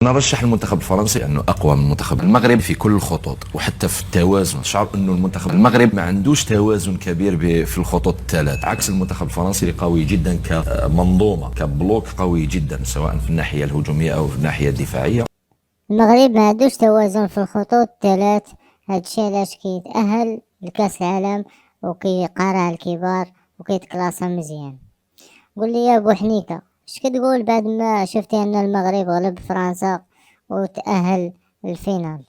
نرشح المنتخب الفرنسي انه اقوى من المنتخب المغرب في كل الخطوط وحتى في التوازن. شعر انه المنتخب المغرب ما عندوش توازن كبير في الخطوط الثلاث، عكس المنتخب الفرنسي اللي قوي جدا كمنظومه كبلوك قوي جدا سواء في الناحيه الهجوميه او في الناحيه الدفاعيه. المغرب ما عندوش توازن في الخطوط الثلاث، هادشي علاش كيتأهل لكأس العالم وكيقارع الكبار وكيتكلاصا مزيان. قول لي يا بوحنيكه، اش كتقول بعد ما شفتي ان المغرب غلب فرنسا وتأهل الفينال؟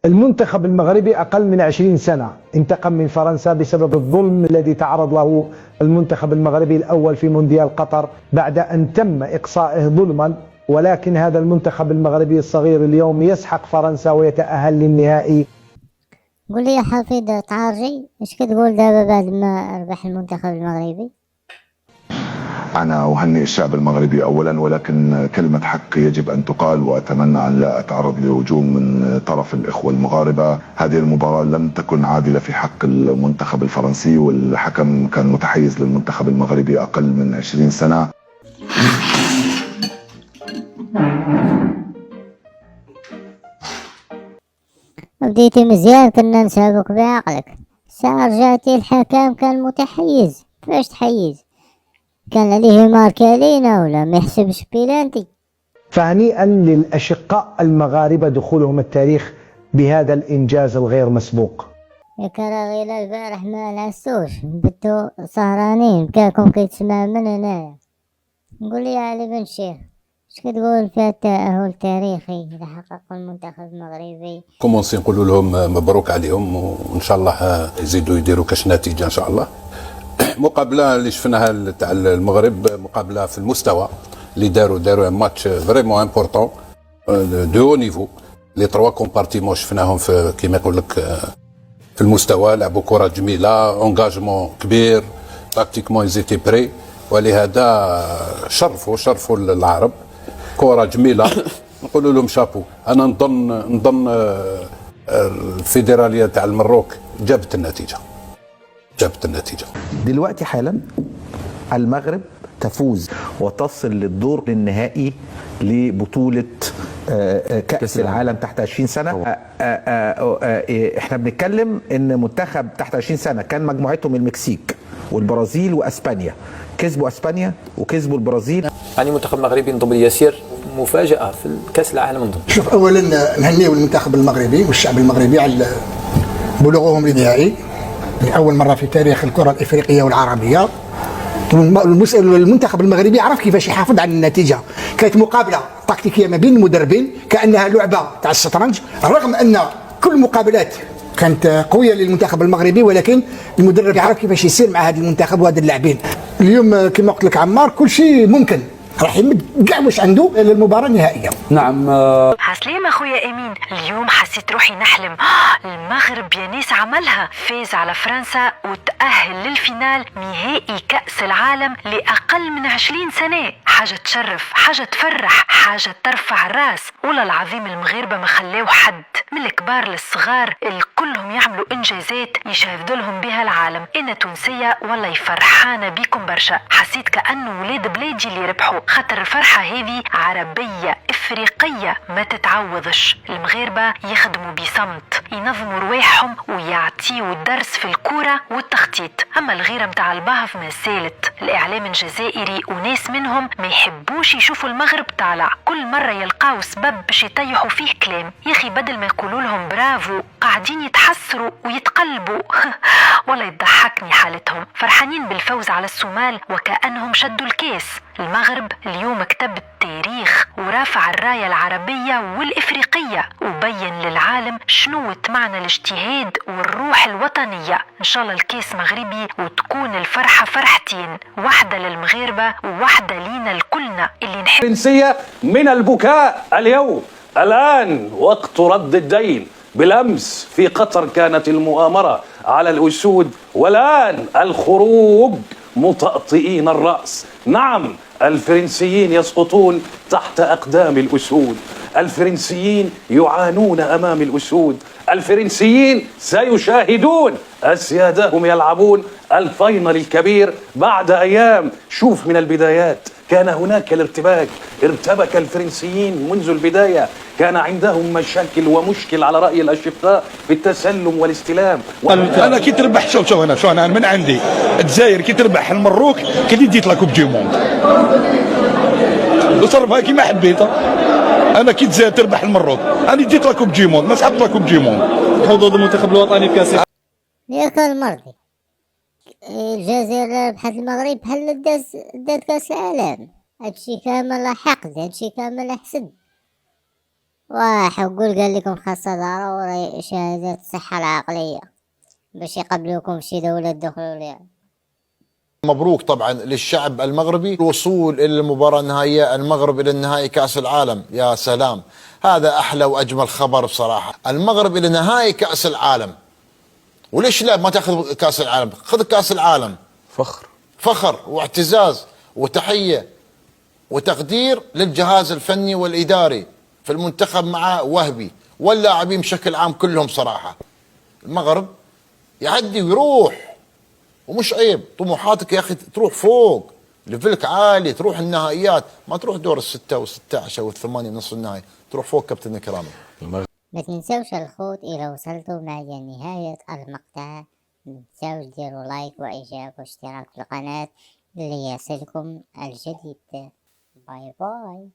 المنتخب المغربي أقل من 20 سنة انتقم من فرنسا بسبب الظلم الذي تعرض له المنتخب المغربي الأول في مونديال قطر بعد أن تم إقصائه ظلما، ولكن هذا المنتخب المغربي الصغير اليوم يسحق فرنسا ويتأهل للنهائي. قول لي يا حفيظ تعارجي، اش كتقول دابا بعد ما ربح المنتخب المغربي؟ أنا أهنئ الشعب المغربي أولا، ولكن كلمة حق يجب أن تقال، وأتمنى أن لا أتعرض لهجوم من طرف الإخوة المغاربة. هذه المباراة لم تكن عادلة في حق المنتخب الفرنسي، والحكم كان متحيز للمنتخب المغربي أقل من 20 سنة. بديتي مزيان كنا نسابق بعقلك، ساعة رجعتي الحكم كان متحيز. فاش تحيز؟ كان عليه ماركة علينا ولا ما يحسبش بيلانتي؟ فهنيئا للأشقاء المغاربة دخولهم التاريخ بهذا الإنجاز الغير مسبوق. يا كراغيل البارح ما نعسوش، بدو سهرانين كاكم كيتسمع من هنايا. نقول لي يا علي بن الشيخ، اش كتقول في التأهل التاريخي اللي حققه المنتخب المغربي؟ كومونسي نقولوا لهم مبروك عليهم، وان شاء الله يزيدوا يديروا كاش نتيجه ان شاء الله. مقابله اللي شفناها تاع المغرب، مقابله في المستوى اللي داروا ماتش فريمون امبورطون دو هو نيفو. لي تروا كومبارتيمون شفناهم في كيما يقول لك في المستوى، لعبوا كره جميله، انغاجمون كبير، تاكتيكمون زيتي بري، ولهذا شرفوا العرب. كره جميله نقولوا لهم شابو. انا نظن الفيدراليه تاع المروك جابت النتيجه. دلوقتي حالا المغرب تفوز وتصل للدور النهائي لبطولة كأس العالم تحت 20 سنة. احنا بنتكلم ان منتخب تحت 20 سنة كان مجموعتهم المكسيك والبرازيل واسبانيا، كسبوا اسبانيا وكسبوا البرازيل. يعني المنتخب المغربي نظن يسير مفاجأة في كأس العالم نظن. شوف، اولا نهنيو المنتخب المغربي والشعب المغربي على بلوغهم للنهائي لأول مرة في تاريخ الكرة الإفريقية والعربية. المنتخب المغربي عرف كيفاش يحافظ على النتيجة. كانت مقابلة تكتيكية ما بين المدربين كأنها لعبة تاع الشطرنج، رغم أن كل المقابلات كانت قوية للمنتخب المغربي، ولكن المدرب يعرف كيفاش يسير مع هذا المنتخب وهذا اللاعبين. اليوم كما قلت لك عمار كل شيء ممكن، راح يمد كاع واش عنده للمباراة النهائية. نعم. عسلامة خويا امين، اليوم حسيت روحي نحلم. المغرب يا ناس عملها، فاز على فرنسا وتأهل للفينال نهائي كأس العالم لأقل من 20 سنة. حاجة تشرف، حاجة تفرح، حاجة ترفع الراس. والله العظيم المغاربة ما خلاو حد من الكبار للصغار، الكلهم يعملوا انجازات يشهد لهم بها العالم. انا تونسية والله فرحانة بيكم برشا، حسيت كأنه ولاد بلادي اللي ربحوا، خاطر الفرحة هذه عربية إفريقية ما تتعوضش. المغاربة يخدموا بصمت، ينظموا رواحهم ويعطيوا الدرس في الكورة والتخطيط. أما الغيرة متاع البهف ما زالت. الإعلام الجزائري وناس منهم ما يحبوش يشوفوا المغرب طالع، كل مرة يلقاو سبب باش يطيحوا فيه كلام. يا أخي بدل ما يقولوا لهم برافو قاعدين يتحسروا ويتقلبوا. والله يضحكني حالتهم، فرحانين بالفوز على الصومال وكأنهم شدوا الكاس. المغرب اليوم كتب التاريخ ورافع الراية العربية والإفريقية، وبين للعالم شنو معنى الاجتهاد والروح الوطنية. إن شاء الله الكاس مغربي وتكون الفرحة فرحتين، واحدة للمغاربة وواحدة لينا الكلنا اللي نحب. الفرنسية من البكاء اليوم، الآن وقت رد الدين. بالأمس في قطر كانت المؤامرة على الأسود، والآن الخروج مطأطئين الرأس. نعم، الفرنسيين يسقطون تحت أقدام الأسود، الفرنسيين يعانون أمام الأسود، الفرنسيين سيشاهدون أسيادهم يلعبون الفاينل الكبير بعد أيام. شوف من البدايات كان هناك الارتباك، ارتبك الفرنسيين منذ البداية، كان عندهم مشاكل ومشكل على رأي الأشقاء في التسلم والاستلام. انا كي تربح شوف انا من عندي الجزائر كي تربح المروك كي ديت لا كوب دي موند وصرفها كيما حبيت. انا كي الجزائر تربح المروك انا ديت لا كوب دي موند، ما سحبت لا كوب دي موند. حظوظ المنتخب الوطني في كاس ياك المرضي الجزائر ربحت المغرب بحال دات كاس العالم. هادشي كامل حقد، هادشي كامل حسد. وحقول قال لكم خاصة ضروري شهادة الصحة العقلية باش يقبلوكم في شي دولة تدخلوا ليها. مبروك طبعا للشعب المغربي الوصول الى المباراة النهائية، المغرب الى النهائي كأس العالم. يا سلام، هذا احلى واجمل خبر بصراحة. المغرب الى نهائي كأس العالم، وليش لا ما تاخذ كأس العالم؟ خذ كأس العالم. فخر واعتزاز وتحية وتقدير للجهاز الفني والإداري في المنتخب مع وهبي واللاعبين بشكل عام كلهم صراحة. المغرب يعدي ويروح، ومش عيب. طموحاتك يا أخي تروح فوق، ليفلك عالي، تروح النهائيات، ما تروح دور الستة و16 و8 نصف النهائي، تروح فوق كابتن الكرام. ما تنسوش الخوت إذا وصلتوا معي نهاية المقطع، ما تنسوش ديروا لايك وإعجاب واشتراك في القناة ليصلكم الجديد. باي باي.